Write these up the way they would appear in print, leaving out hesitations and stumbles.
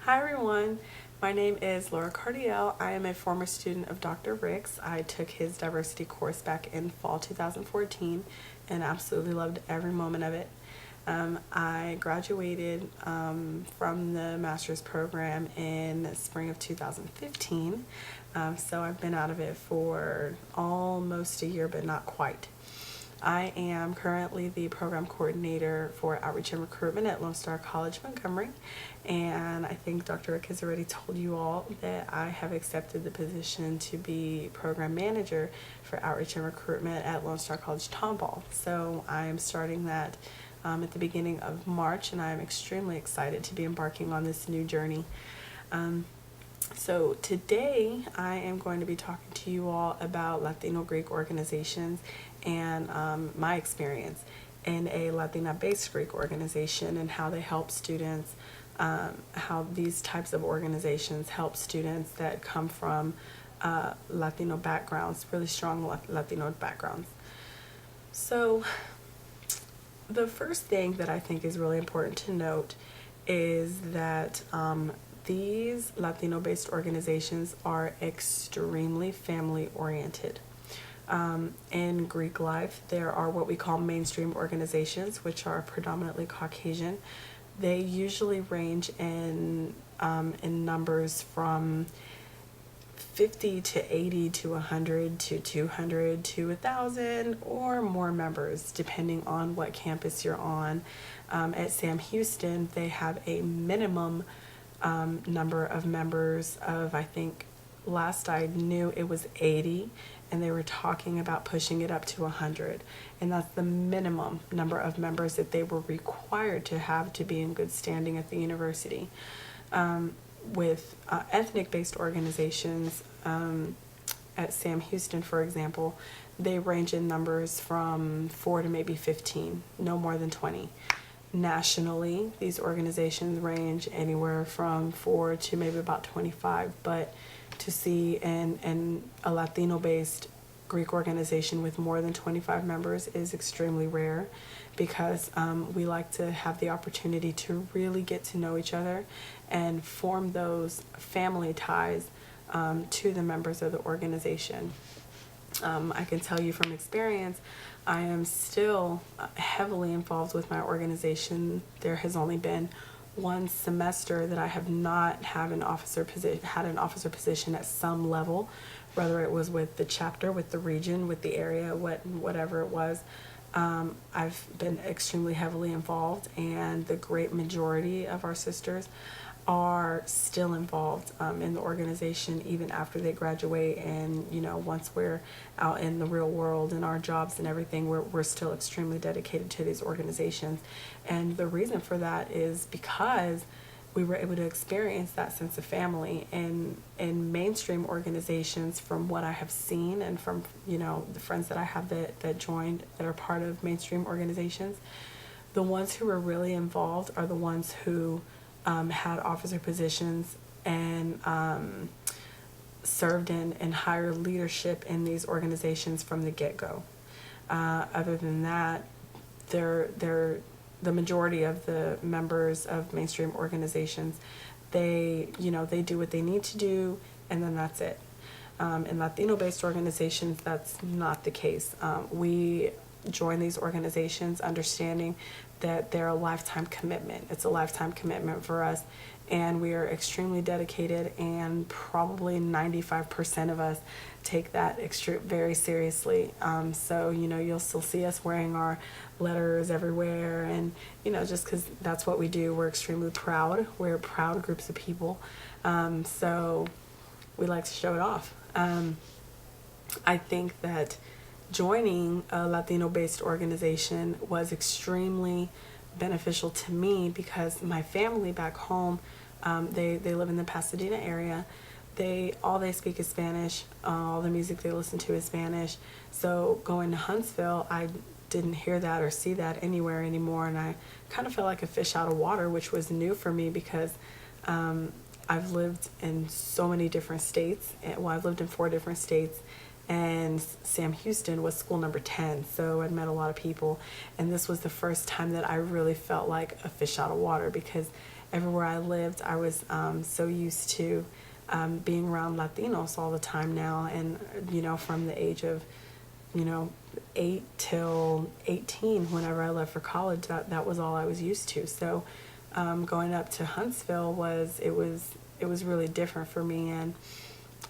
Hi everyone, my name is Laura Cardiel. I am a former student of Dr. Rick's. I took his diversity course back in fall 2014 and absolutely loved every moment of it. I graduated from the master's program in spring of 2015, so I've been out of it for almost a year, but not quite. I am currently the program coordinator for outreach and recruitment at Lone Star College, Montgomery, and I think Dr. Rick has already told you all that I have accepted the position to be program manager for outreach and recruitment at Lone Star College Tomball. So I am starting that at the beginning of March, and I am extremely excited to be embarking on this new journey. So today I am going to be talking to you all about Latino Greek organizations and my experience in a Latina-based Greek organization and how they help students, how these types of organizations help students that come from Latino backgrounds, really strong Latino backgrounds. So the first thing that I think is really important to note is that these Latino-based organizations are extremely family-oriented. In Greek life, there are what we call mainstream organizations, which are predominantly Caucasian. They usually range in numbers from 50 to 80 to 100 to 200 to 1,000 or more members, depending on what campus you're on. At Sam Houston, they have a minimum number of members of, I think last I knew it was 80, and they were talking about pushing it up to 100, and that's the minimum number of members that they were required to have to be in good standing at the university. With ethnic-based organizations, at Sam Houston, for example, they range in numbers from 4 to maybe 15, no more than 20. Nationally, these organizations range anywhere from 4 to maybe about 25, but to see in a Latino-based Greek organization with more than 25 members is extremely rare, because we like to have the opportunity to really get to know each other and form those family ties to the members of the organization. I can tell you from experience, I am still heavily involved with my organization. There has only been one semester that I have not had an officer position at some level, whether it was with the chapter, with the region, with the area, whatever it was. I've been extremely heavily involved, and the great majority of our sisters are still involved in the organization even after they graduate, and once we're out in the real world in our jobs and everything, we're still extremely dedicated to these organizations. And the reason for that is because we were able to experience that sense of family in mainstream organizations. From what I have seen and from the friends that I have that joined, that are part of mainstream organizations, the ones who are really involved are the ones who had officer positions and served in higher leadership in these organizations from the get-go. Other than that, the majority of the members of mainstream organizations, they do what they need to do, and then that's it. In Latino-based organizations, that's not the case. We join these organizations understanding that they're a lifetime commitment. It's a lifetime commitment for us, and we are extremely dedicated, and probably 95% of us take that very seriously. So you'll still see us wearing our letters everywhere, and just because that's what we do. We're extremely proud. We're proud groups of people, so we like to show it off. I think that joining a Latino-based organization was extremely beneficial to me, because my family back home, they live in the Pasadena area. All they speak is Spanish. All the music they listen to is Spanish. So going to Huntsville, I didn't hear that or see that anywhere anymore, and I kind of felt like a fish out of water, which was new for me, because I've lived in so many different states. Well, I've lived in 4 different states, and Sam Houston was school number 10, so I'd met a lot of people, and this was the first time that I really felt like a fish out of water, because everywhere I lived, I was so used to being around Latinos all the time now. And, from the age of, 8 till 18, whenever I left for college, that was all I was used to. So going up to Huntsville it was really different for me. And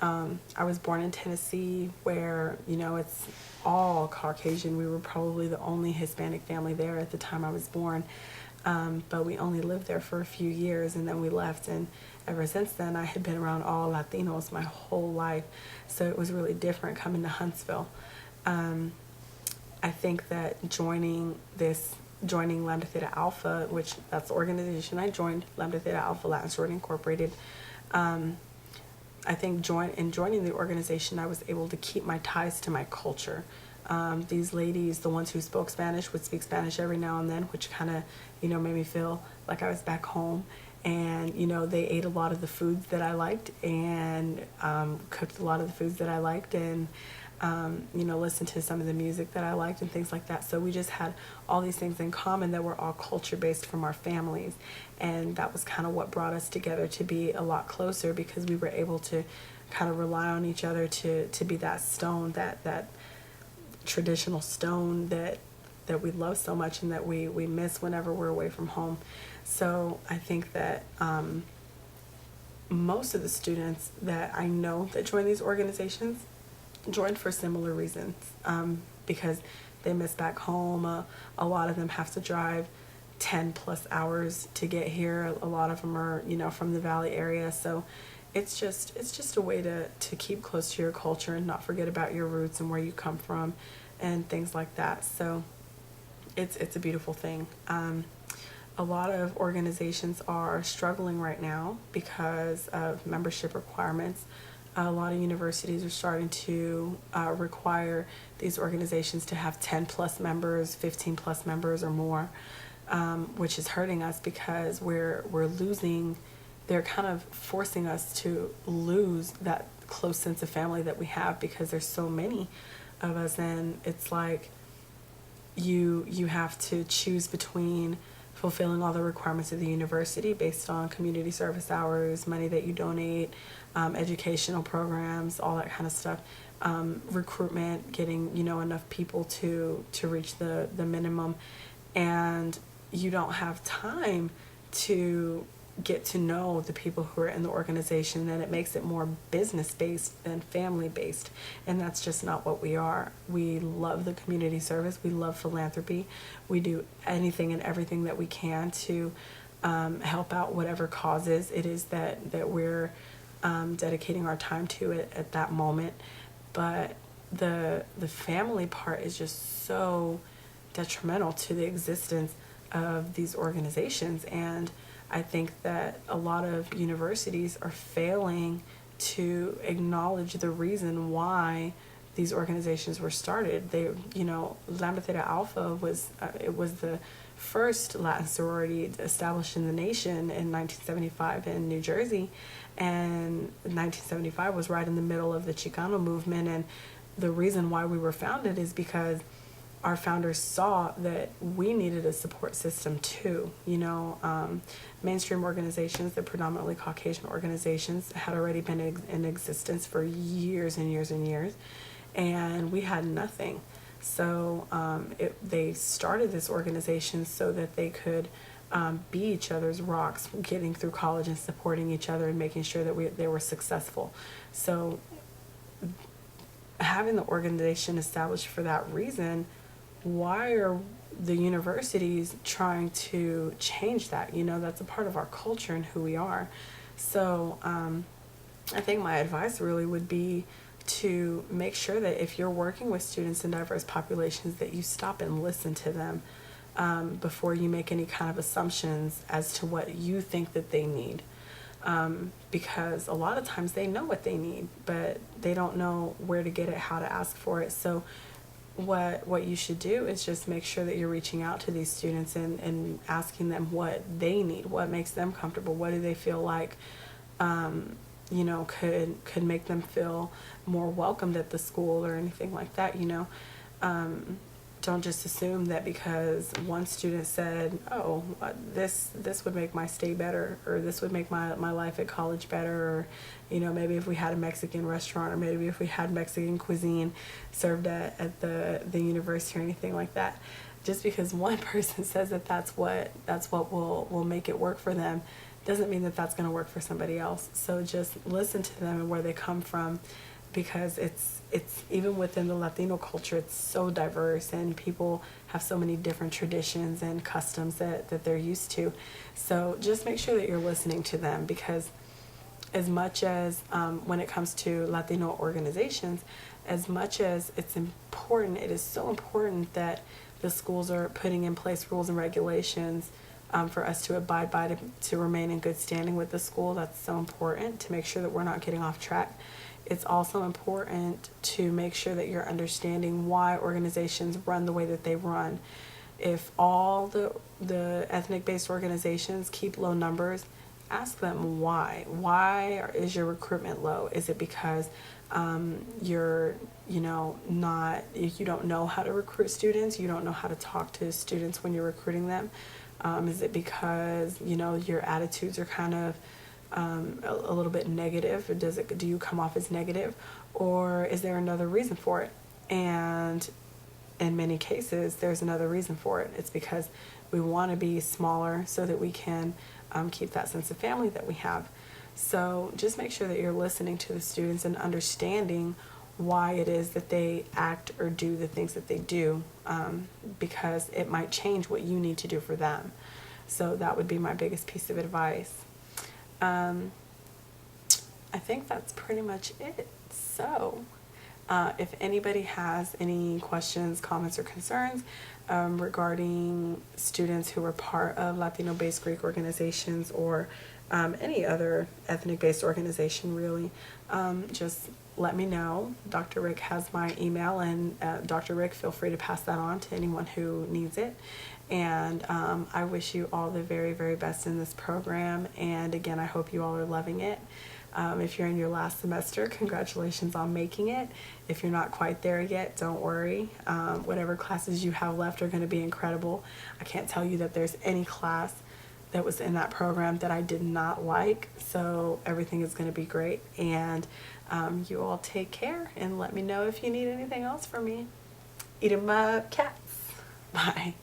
I was born in Tennessee, where, it's all Caucasian. We were probably the only Hispanic family there at the time I was born. But we only lived there for a few years, and then we left. And ever since then, I had been around all Latinos my whole life. So it was really different coming to Huntsville. I think that joining Lambda Theta Alpha, which that's the organization I joined, Lambda Theta Alpha Latin Sorority Incorporated, I think joining the organization, I was able to keep my ties to my culture. These ladies, the ones who spoke Spanish, would speak Spanish every now and then, which kind of, made me feel like I was back home. And, they ate a lot of the foods that I liked, and cooked a lot of the foods that I liked, and, listened to some of the music that I liked and things like that. So we just had all these things in common that were all culture-based from our families. And that was kind of what brought us together to be a lot closer, because we were able to kind of rely on each other to be that stone, that traditional stone that we love so much and that we miss whenever we're away from home. So I think that most of the students that I know that join these organizations joined for similar reasons, because they miss back home. A lot of them have to drive 10 plus hours to get here. A lot of them are, from the Valley area. So it's just a way to keep close to your culture and not forget about your roots and where you come from and things like that. So it's a beautiful thing. A lot of organizations are struggling right now because of membership requirements. A lot of universities are starting to require these organizations to have 10 plus members, 15 plus members or more, which is hurting us, because we're losing, they're kind of forcing us to lose that close sense of family that we have, because there's so many of us. And it's like you have to choose between fulfilling all the requirements of the university based on community service hours, money that you donate, educational programs, all that kind of stuff, recruitment, getting enough people to reach the minimum, and you don't have time to get to know the people who are in the organization. Then it makes it more business based than family based, and that's just not what we are. We love the community service, we love philanthropy, we do anything and everything that we can to help out whatever causes it is that we're dedicating our time to it at that moment. But the family part is just so detrimental to the existence of these organizations. And I think that a lot of universities are failing to acknowledge the reason why these organizations were started. Lambda Theta Alpha was the first Latin sorority established in the nation in 1975 in New Jersey, and 1975 was right in the middle of the Chicano movement. And the reason why we were founded is because our founders saw that we needed a support system too. Mainstream organizations, the predominantly Caucasian organizations, had already been in existence for years and years and years, and we had nothing. So they started this organization so that they could be each other's rocks, getting through college and supporting each other and making sure that they were successful. So having the organization established for that reason, why are the universities trying to change that? That's a part of our culture and who we are. So I think my advice really would be to make sure that if you're working with students in diverse populations, that you stop and listen to them before you make any kind of assumptions as to what you think that they need. Because a lot of times they know what they need, but they don't know where to get it, how to ask for it. So what you should do is just make sure that you're reaching out to these students and asking them what they need, what makes them comfortable, what do they feel like could make them feel more welcomed at the school or anything like that. don't just assume that because one student said, oh, this would make my stay better, or this would make my life at college better, or maybe if we had a Mexican restaurant, or maybe if we had Mexican cuisine served at the university or anything like that. Just because one person says that that's what will make it work for them doesn't mean that that's going to work for somebody else. So just listen to them and where they come from, because it's even within the Latino culture, it's so diverse, and people have so many different traditions and customs that they're used to. So just make sure that you're listening to them, because as much as when it comes to Latino organizations, as much as it's important, it is so important that the schools are putting in place rules and regulations for us to abide by, to remain in good standing with the school. That's so important to make sure that we're not getting off track. It's also important to make sure that you're understanding why organizations run the way that they run. If all the ethnic-based organizations keep low numbers, ask them why. Why is your recruitment low? Is it because you're not, you don't know how to recruit students, you don't know how to talk to students when you're recruiting them? Is it because your attitudes are kind of a little bit negative? Or do you come off as negative, or is there another reason for it? And in many cases, there's another reason for it. It's because we want to be smaller so that we can keep that sense of family that we have. So just make sure that you're listening to the students and understanding why it is that they act or do the things that they do, because it might change what you need to do for them. So that would be my biggest piece of advice. I think that's pretty much it. So if anybody has any questions, comments, or concerns regarding students who are part of Latino-based Greek organizations, or any other ethnic-based organization really, just let me know. Dr. Rick has my email, and Dr. Rick, feel free to pass that on to anyone who needs it. And I wish you all the very, very best in this program. And again, I hope you all are loving it. If you're in your last semester, congratulations on making it. If you're not quite there yet, don't worry. Whatever classes you have left are going to be incredible. I can't tell you that there's any class that was in that program that I did not like. So everything is going to be great. And you all take care, and let me know if you need anything else from me. Eat 'em up, cats. Bye.